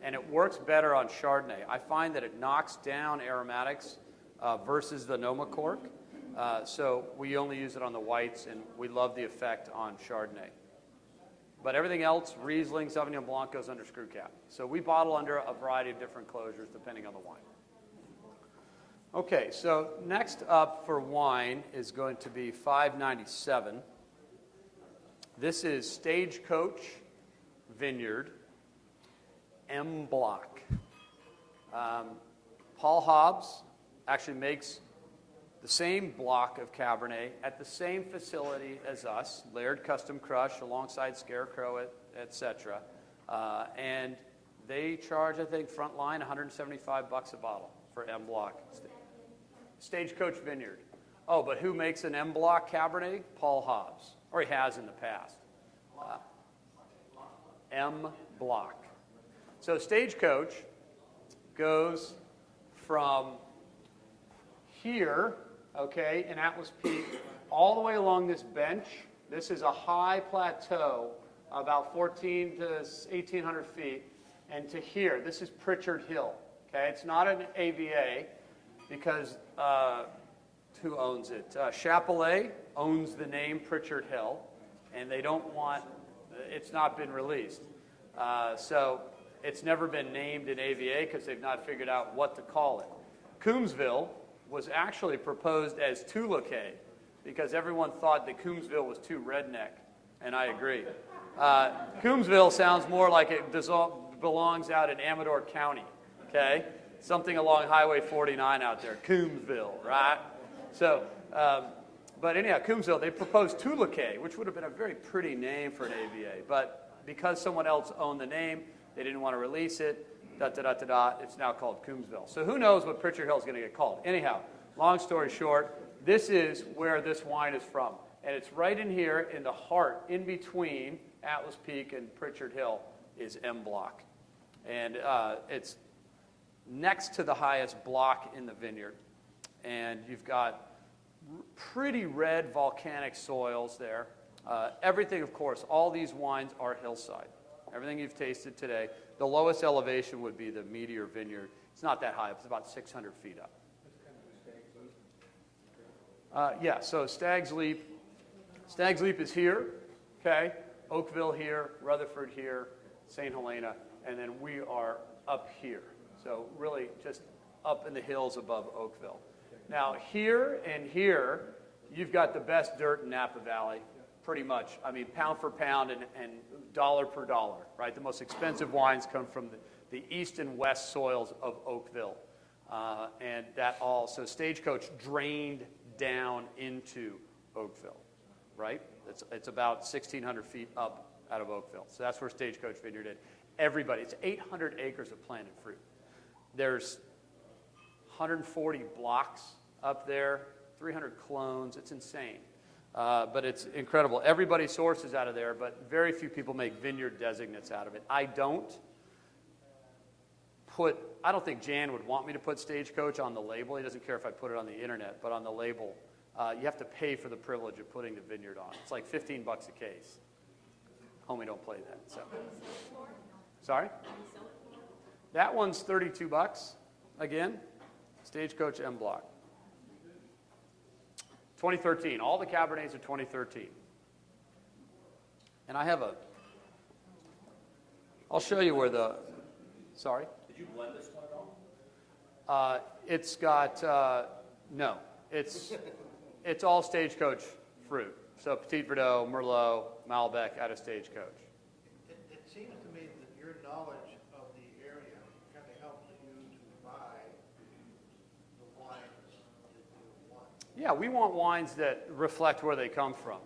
and it works better on Chardonnay. I find that it knocks down aromatics versus the Noma cork. So we only use it on the whites, and we love the effect on Chardonnay. But everything else, Riesling, Sauvignon Blanc, goes under screw cap. So we bottle under a variety of different closures depending on the wine. Okay, so next up for wine is going to be 597. This is Stagecoach Vineyard M Block. Paul Hobbs actually makes the same block of Cabernet at the same facility as us, Laird Custom Crush alongside Scarecrow, etc. And they charge, I think, frontline $175 a bottle for M Block. Stagecoach Vineyard. Oh, but who makes an M Block Cabernet? Paul Hobbs, or he has in the past. M Block. So Stagecoach goes from here, okay, in Atlas Peak, all the way along this bench. This is a high plateau, about 14 to 1,800 feet, and to here. This is Pritchard Hill, okay? It's not an AVA because who owns it? Chapelet owns the name Pritchard Hill, and they don't want, it's not been released. So it's never been named in AVA because they've not figured out what to call it. Coombsville was actually proposed as Tuluke because everyone thought that Coombsville was too redneck, and I agree. Coombsville sounds more like it belongs out in Amador County, okay? Something along Highway 49 out there, Coombsville, right? So, but anyhow, Coombsville, they proposed Tuluke, which would have been a very pretty name for an AVA, but because someone else owned the name, they didn't want to release it, it's now called Coombsville. So who knows what Pritchard Hill is going to get called. Anyhow, long story short, this is where this wine is from. And it's right in here in the heart, in between Atlas Peak and Pritchard Hill is M Block. And it's next to the highest block in the vineyard. And you've got pretty red volcanic soils there. Everything, of course, all these wines are hillside. Everything you've tasted today. The lowest elevation would be the Meteor Vineyard. It's not that high. It's about 600 feet up. Yeah, so Stag's Leap is here, okay? Oakville here, Rutherford here, St. Helena, and then we are up here. So really just up in the hills above Oakville. Now here and here, you've got the best dirt in Napa Valley, pretty much. I mean, pound for pound and dollar per dollar, right? The most expensive wines come from the east and west soils of Oakville. And that all, so Stagecoach drained down into Oakville, right? It's about 1,600 feet up out of Oakville. So that's where Stagecoach Vineyard is. Everybody, it's 800 acres of planted fruit. There's 140 blocks up there, 300 clones. It's insane. But it's incredible. Everybody sources out of there, but very few people make vineyard designates out of it. I don't think Jan would want me to put Stagecoach on the label. He doesn't care if I put it on the internet, but on the label, you have to pay for the privilege of putting the vineyard on. It's like $15 a case. Homie, don't play that. So. Sorry? That one's $32. Again, Stagecoach M Block. 2013. All the Cabernets are 2013. And I have I'll show you where sorry? Did you blend this one at all? It's got, no. It's all Stagecoach fruit. So Petit Verdot, Merlot, Malbec out of Stagecoach. It seems to me that your knowledge of the area kind of helps you to buy the wines that you want. Yeah, we want wines that reflect where they come from.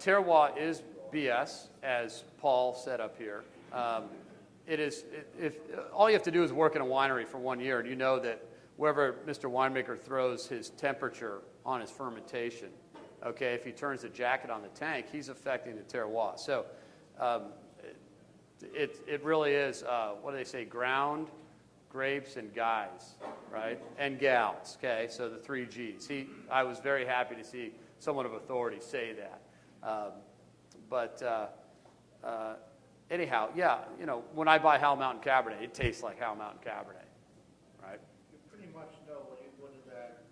Terroir is BS, as Paul said up here. If all you have to do is work in a winery for 1 year, and you know that wherever Mr. Winemaker throws his temperature on his fermentation, okay, if he turns the jacket on the tank, he's affecting the terroir. So it really is, what do they say, ground, grapes, and guys, right? And gals, okay, so the 3 Gs. I was very happy to see someone of authority say that. Anyhow, yeah, you know, when I buy Howell Mountain Cabernet, it tastes like Howell Mountain Cabernet, right? You pretty much know when you go into that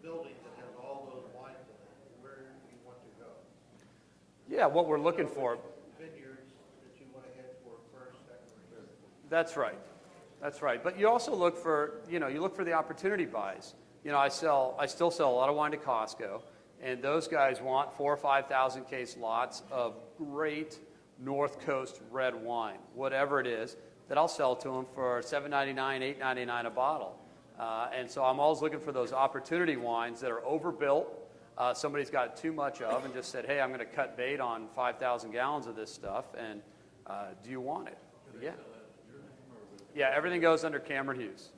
building that has all those wines in it, where you want to go. Yeah, what we're looking for. Vineyards that you want to head for first, second, or third. That's right. That's right. But you also look for, you look for the opportunity buys. You know, I still sell a lot of wine to Costco, and those guys want 4,000 or 5,000 case lots of great North Coast red wine, whatever it is, that I'll sell to them for $7.99, $8.99 a bottle. And so I'm always looking for those opportunity wines that are overbuilt. Somebody's got too much of and just said, hey, I'm going to cut bait on 5,000 gallons of this stuff, and do you want it? Yeah. Yeah, everything goes under Cameron Hughes.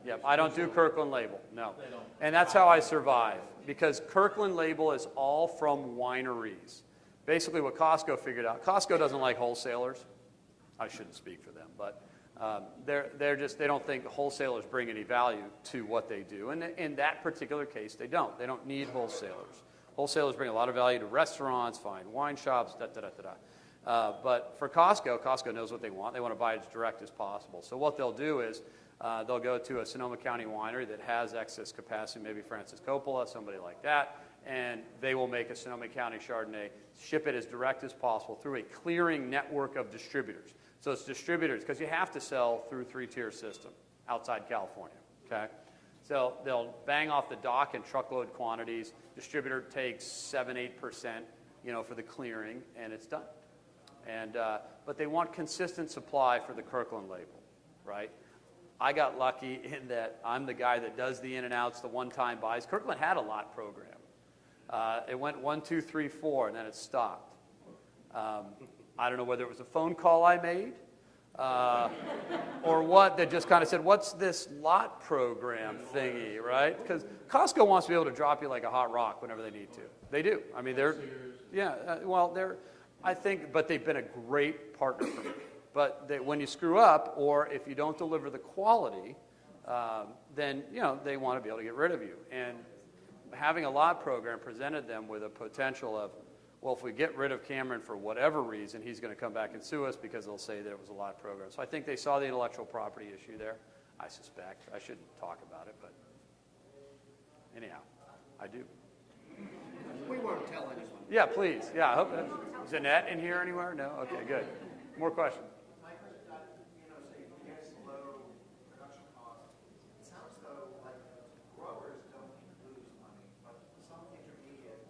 Yep, I don't do Kirkland label, no. And that's how I survive, because Kirkland label is all from wineries. Basically what Costco figured out, Costco doesn't like wholesalers. I shouldn't speak for them, but they don't think wholesalers bring any value to what they do. And in that particular case, they don't. They don't need wholesalers. Wholesalers bring a lot of value to restaurants, fine wine shops, but for Costco knows what they want. They want to buy it as direct as possible. So what they'll do is they'll go to a Sonoma County winery that has excess capacity, maybe Francis Coppola, somebody like that, and they will make a Sonoma County Chardonnay, ship it as direct as possible through a clearing network of distributors. So it's distributors, because you have to sell through 3-tier system outside California, okay? So they'll bang off the dock in truckload quantities. Distributor takes 7-8%, for the clearing, and it's done. And but they want consistent supply for the Kirkland label, right? I got lucky in that I'm the guy that does the in and outs, the one-time buys. Kirkland had a lot program. It went 1, 2, 3, 4, and then it stopped. I don't know whether it was a phone call I made or what, that just kind of said, what's this lot program thingy, right? Because Costco wants to be able to drop you like a hot rock whenever they need to. They do. I mean, I think, but they've been a great partner for me. But when you screw up, or if you don't deliver the quality, then, they want to be able to get rid of you. And having a lot program presented them with a potential of, well, if we get rid of Cameron for whatever reason, he's going to come back and sue us because they'll say that it was a lot program. So I think they saw the intellectual property issue there, I suspect. I shouldn't talk about it, but anyhow, I do. We won't tell anyone. Yeah, please. Yeah, I hope that. Is Annette in here anywhere? No? Okay, good. More questions? Mike, so you get low production costs. It sounds though like growers don't lose money, but some intermediate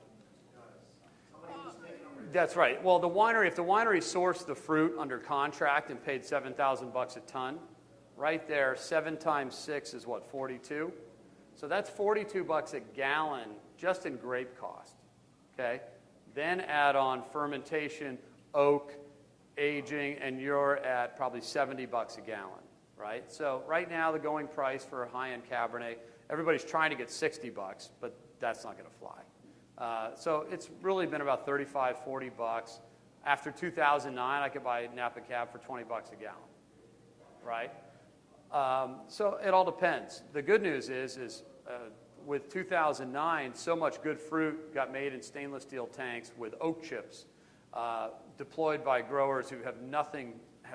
does. Somebody who's taking over. That's right. Well, if the winery sourced the fruit under contract and paid $7,000 a ton, right there, 7 times 6 is what, 42? So that's $42 a gallon just in grape cost. Okay? Then add on fermentation, oak, aging, and you're at probably $70 a gallon, right? So right now the going price for a high-end Cabernet, everybody's trying to get $60, but that's not going to fly. So it's really been about $35, $40. After 2009, I could buy Napa Cab for $20 a gallon, right? So it all depends. The good news is with 2009, so much good fruit got made in stainless steel tanks with oak chips, deployed by growers who have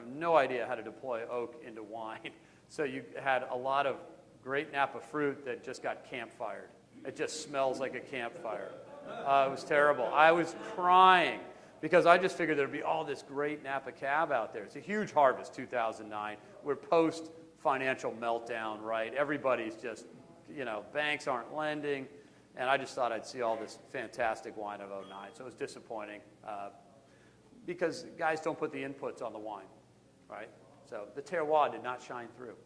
no idea how to deploy oak into wine. So you had a lot of great Napa fruit that just got campfired. It just smells like a campfire. It was terrible. I was crying because I just figured there'd be all this great Napa Cab out there. It's a huge harvest, 2009. We're post-financial meltdown, right? Everybody's just, banks aren't lending. And I just thought I'd see all this fantastic wine of 2009. So it was disappointing because guys don't put the inputs on the wine, right? So the terroir did not shine through.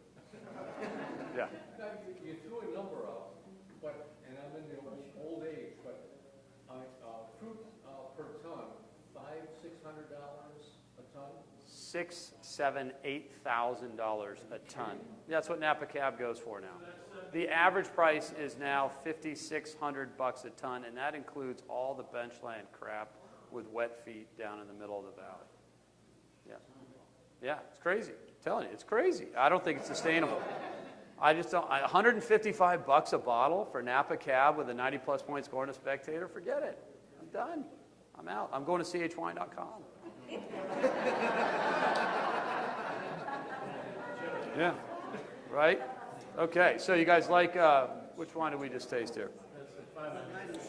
Yeah. Now, you threw a number out, and I'm in the old age, but fruit per ton, $500-600 a ton? $6,000, $7,000, $8,000 a ton. That's what Napa Cab goes for now. The average price is now $5,600 a ton, and that includes all the benchland crap with wet feet down in the middle of the valley. Yeah, it's crazy. I'm telling you, it's crazy. I don't think it's sustainable. I just don't. $155 a bottle for Napa Cab with a 90-plus point score and a Spectator. Forget it. I'm done. I'm out. I'm going to chwine.com. Yeah. Right? Okay. So you guys like, which wine did we just taste here?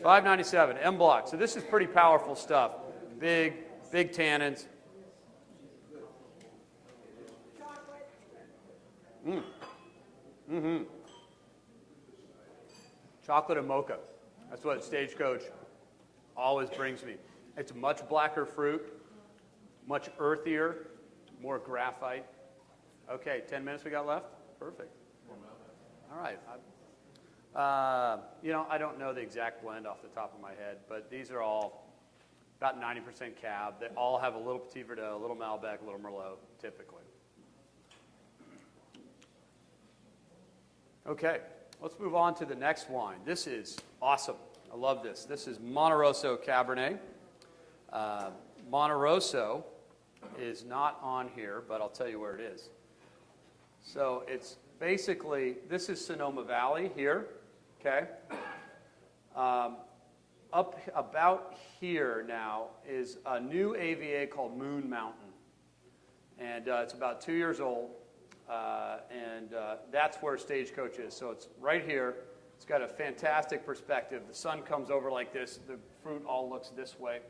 $5.97. M Block. So this is pretty powerful stuff. Big tannins. Chocolate and mocha. That's what Stagecoach always brings me. It's much blacker fruit, much earthier, more graphite. Okay, 10 minutes we got left? Perfect. All right. I don't know the exact blend off the top of my head, but these are all about 90% Cab. They all have a little Petit Verdot, a little Malbec, a little Merlot, typically. Okay, let's move on to the next wine. This is awesome. I love this. This is Monte Rosso Cabernet. Monte Rosso is not on here, but I'll tell you where it is. So it's basically, this is Sonoma Valley here, okay? Up about here now is a new AVA called Moon Mountain. And it's about 2 years old. And that's where Stagecoach is. So it's right here. It's got a fantastic perspective. The sun comes over like this. The fruit all looks this way.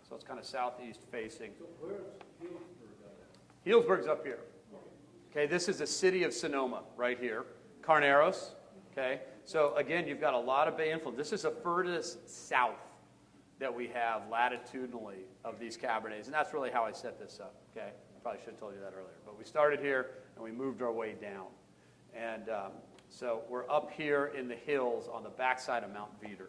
So it's kind of southeast facing. So where's Healdsburg at? Healdsburg's up here. Okay, this is the city of Sonoma right here. Carneros. Okay, so again, you've got a lot of bay influence. This is the furthest south that we have latitudinally of these Cabernets, and that's really how I set this up. Okay, I probably should have told you that earlier, but we started here and we moved our way down, and so we're up here in the hills on the backside of Mount Veeder.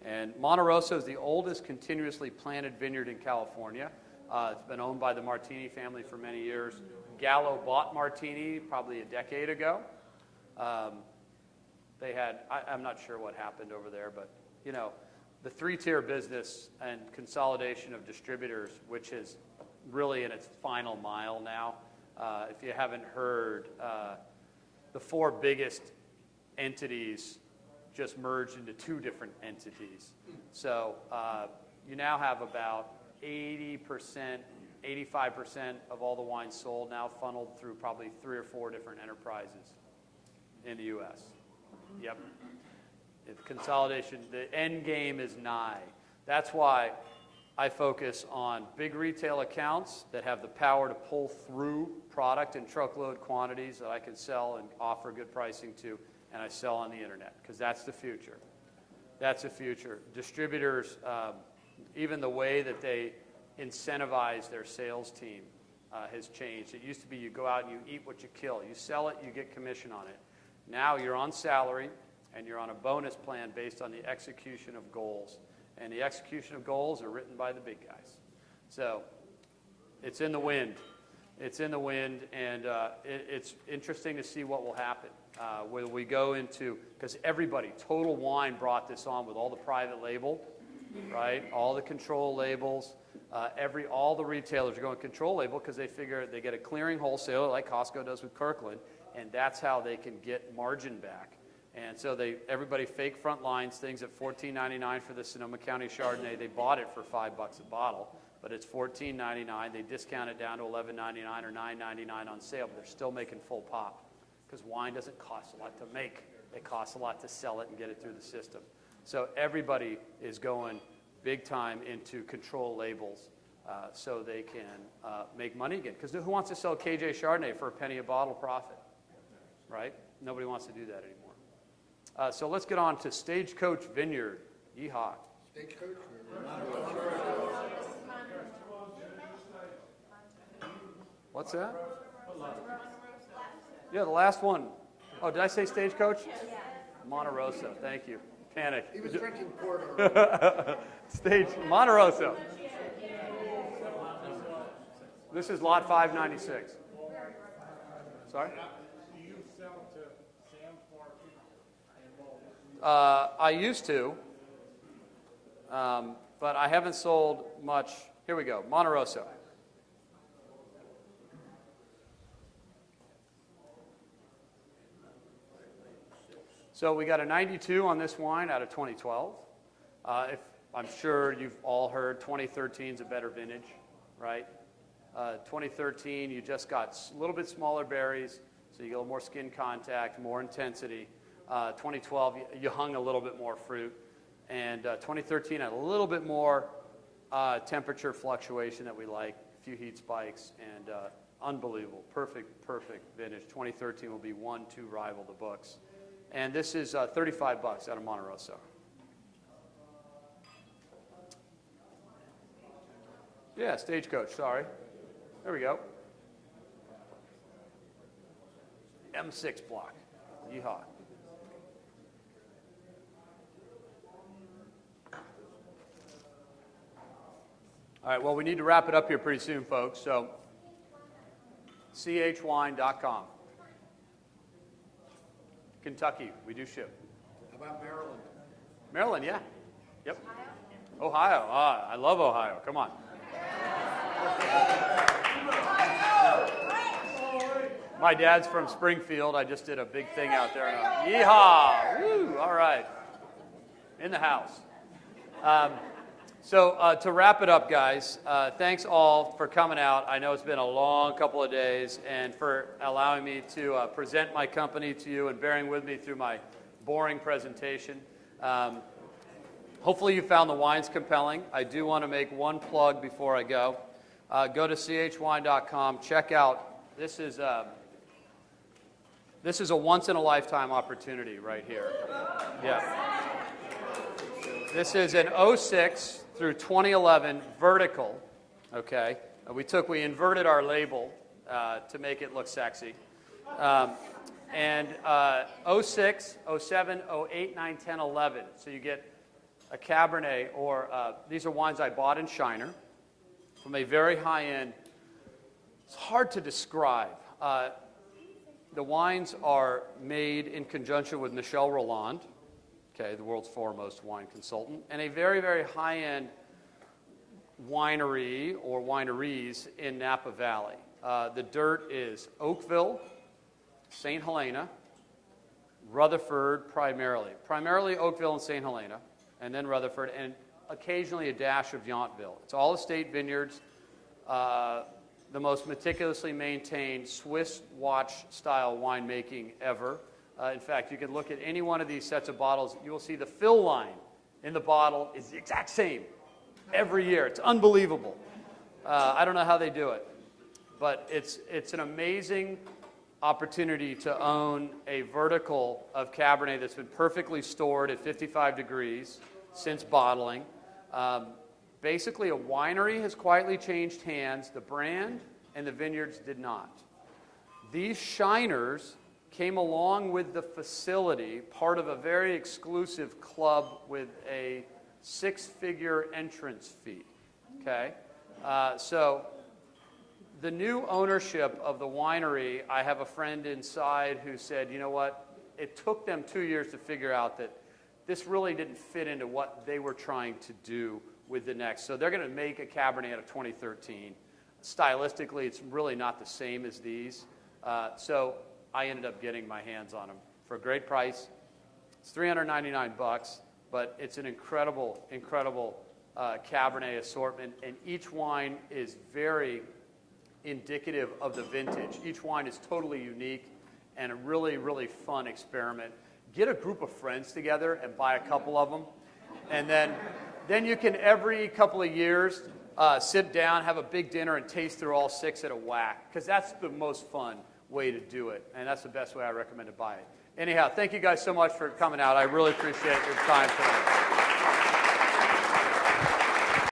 And Monte Rosso is the oldest continuously planted vineyard in California. It's been owned by the Martini family for many years. Gallo bought Martini probably a decade ago. They had, I'm not sure what happened over there, but, you know, the three-tier business and consolidation of distributors, which is really in its final mile now. If you haven't heard, the four biggest entities just merged into two different entities. So you now have about 80%, 85% of all the wine sold now funneled through probably 3 or 4 different enterprises in the U.S. Yep. The consolidation, the end game is nigh. That's why I focus on big retail accounts that have the power to pull through product in truckload quantities that I can sell and offer good pricing to, and I sell on the internet, because that's the future. That's the future. Distributors, even the way that they incentivize their sales team has changed. It used to be you go out and you eat what you kill. You sell it, you get commission on it. Now you're on salary, and you're on a bonus plan based on the execution of goals. And the execution of goals are written by the big guys. So it's in the wind. It's in the wind, and it's interesting to see what will happen. Whether we go into, because everybody, Total Wine brought this on with all the private label, right? All the control labels. All the retailers are going control label because they figure they get a clearing wholesaler like Costco does with Kirkland, and that's how they can get margin back. And so everybody fake front lines things at $14.99 for the Sonoma County Chardonnay. They bought it for $5 a bottle, but it's $14.99. They discount it down to $11.99 or $9.99 on sale, but they're still making full pop because wine doesn't cost a lot to make. It costs a lot to sell it and get it through the system. So everybody is going big time into control labels so they can make money again. Because who wants to sell KJ Chardonnay for a penny a bottle profit, right? Nobody wants to do that anymore. So let's get on to Stagecoach Vineyard. Yeehaw. Stagecoach? What's that? Yeah, the last one. Oh, did I say Stagecoach? Monte Rosso. Thank you. Panic. He was drinking porter. Monte Rosso. This is lot 596. Sorry? Do you sell to Sam's Market and I used to, but I haven't sold much. Here we go, Monte Rosso. So we got a 92 on this wine out of 2012. I'm sure you've all heard 2013 is a better vintage, right? 2013, you just got a little bit smaller berries, so you get a little more skin contact, more intensity. 2012, you hung a little bit more fruit. And 2013 had a little bit more temperature fluctuation that we like, a few heat spikes, and unbelievable, perfect vintage. 2013 will be 1-2 rival the books. And this is $35 out of Monte Rosso. Yeah, Stagecoach, sorry. There we go. M6 block. Yeehaw. All right, well, we need to wrap it up here pretty soon, folks. So, chwine.com. Kentucky, we do ship. How about Maryland? Maryland, yeah. Yep. Ohio. I love Ohio. Come on. My dad's from Springfield. I just did a big thing out there. Yeehaw! Woo! All right. In the house. So to wrap it up, guys, thanks all for coming out. I know it's been a long couple of days, and for allowing me to present my company to you and bearing with me through my boring presentation. Hopefully you found the wines compelling. I do want to make one plug before I go. Go to chwine.com. Check out, this is a once-in-a-lifetime opportunity right here. Yeah. This is an 06 through 2011 vertical, okay? We inverted our label to make it look sexy. And 06, 07, 08, 9, 10, 11. So you get a Cabernet, or these are wines I bought in Shiner from a very high-end. It's hard to describe. The wines are made in conjunction with Michel Rolland, okay, the world's foremost wine consultant, and a very, very high-end winery or wineries in Napa Valley. The dirt is Oakville, St. Helena, Rutherford primarily Oakville and St. Helena, and then Rutherford, and occasionally a dash of Yountville. It's all estate vineyards, the most meticulously maintained Swiss watch-style winemaking ever. In fact, you can look at any one of these sets of bottles. You will see the fill line in the bottle is the exact same every year. It's unbelievable. I don't know how they do it, but it's an amazing opportunity to own a vertical of Cabernet that's been perfectly stored at 55 degrees since bottling. Basically, a winery has quietly changed hands. The brand and the vineyards did not. These shiners came along with the facility, part of a very exclusive club with a 6-figure entrance fee. Okay? So the new ownership of the winery, I have a friend inside who said, you know what, it took them 2 years to figure out that this really didn't fit into what they were trying to do with the next. So they're going to make a Cabernet out of 2013. Stylistically, it's really not the same as these. So I ended up getting my hands on them for a great price. It's $399, but it's an incredible, incredible Cabernet assortment, and each wine is very indicative of the vintage. Each wine is totally unique and a really, really fun experiment. Get a group of friends together and buy a couple of them, and then you can, every couple of years, sit down, have a big dinner, and taste through all 6 at a whack, because that's the most fun way to do it, and that's the best way I recommend to buy it. Anyhow, thank you guys so much for coming out. I really appreciate your time tonight.